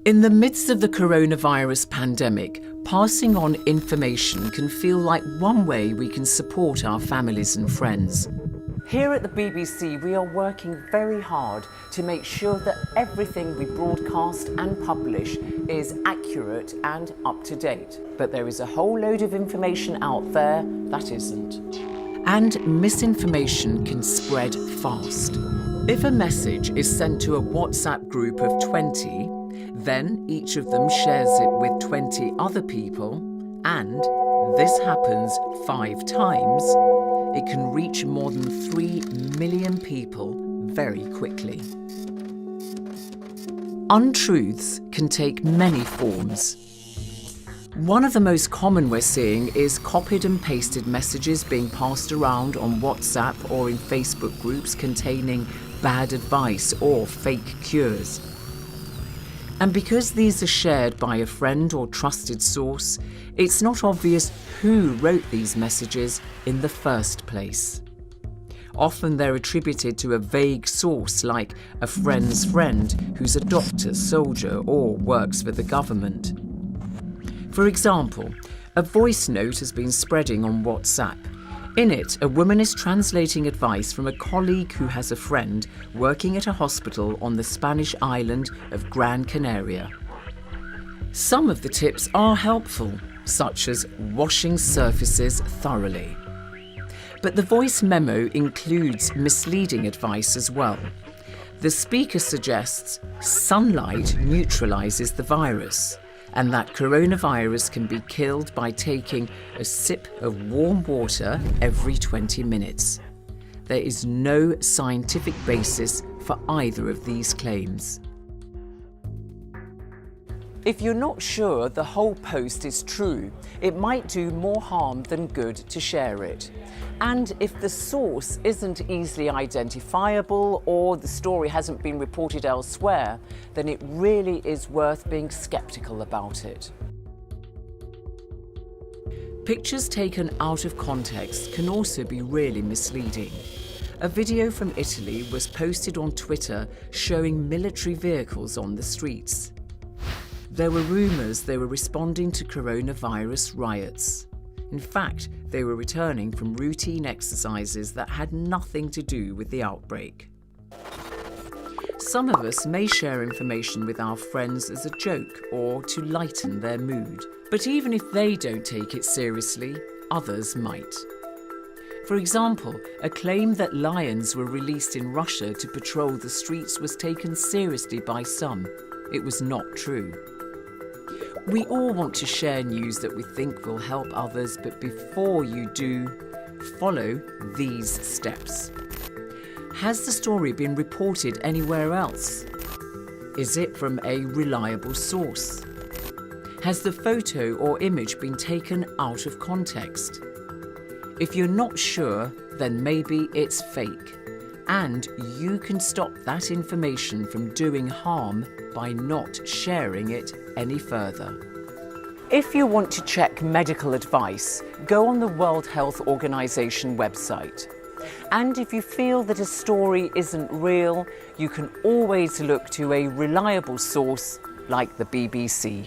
In the midst of the coronavirus pandemic, passing on information can feel like one way we can support our families and friends. Here at the BBC, we are working very hard to make sure that everything we broadcast and publish is accurate and up to date. But there is a whole load of information out there that isn't. And misinformation can spread fast. If a message is sent to a WhatsApp group of 20, then each of them shares it with 20 other people, and this happens 5 times, it can reach more than 3 million people very quickly. Untruths can take many forms. One of the most common we're seeing is copied and pasted messages being passed around on WhatsApp or in Facebook groups containing bad advice or fake cures. And because these are shared by a friend or trusted source, it's not obvious who wrote these messages in the first place. Often they're attributed to a vague source like a friend's friend who's a doctor, soldier, or works for the government. For example, a voice note has been spreading on WhatsApp. In it, a woman is translating advice from a colleague who has a friend working at a hospital on the Spanish island of Gran Canaria. Some of the tips are helpful, such as washing surfaces thoroughly. But the voice memo includes misleading advice as well. The speaker suggests sunlight neutralizes the virus, and that coronavirus can be killed by taking a sip of warm water every 20 minutes. There is no scientific basis for either of these claims. If you're not sure the whole post is true, it might do more harm than good to share it. And if the source isn't easily identifiable or the story hasn't been reported elsewhere, then it really is worth being skeptical about it. Pictures taken out of context can also be really misleading. A video from Italy was posted on Twitter showing military vehicles on the streets. There were rumours they were responding to coronavirus riots. In fact, they were returning from routine exercises that had nothing to do with the outbreak. Some of us may share information with our friends as a joke or to lighten their mood. But even if they don't take it seriously, others might. For example, a claim that lions were released in Russia to patrol the streets was taken seriously by some. It was not true. We all want to share news that we think will help others, but before you do, follow these steps. Has the story been reported anywhere else? Is it from a reliable source? Has the photo or image been taken out of context? If you're not sure, then maybe it's fake. And you can stop that information from doing harm by not sharing it any further. If you want to check medical advice, go on the World Health Organization website. And if you feel that a story isn't real, you can always look to a reliable source like the BBC.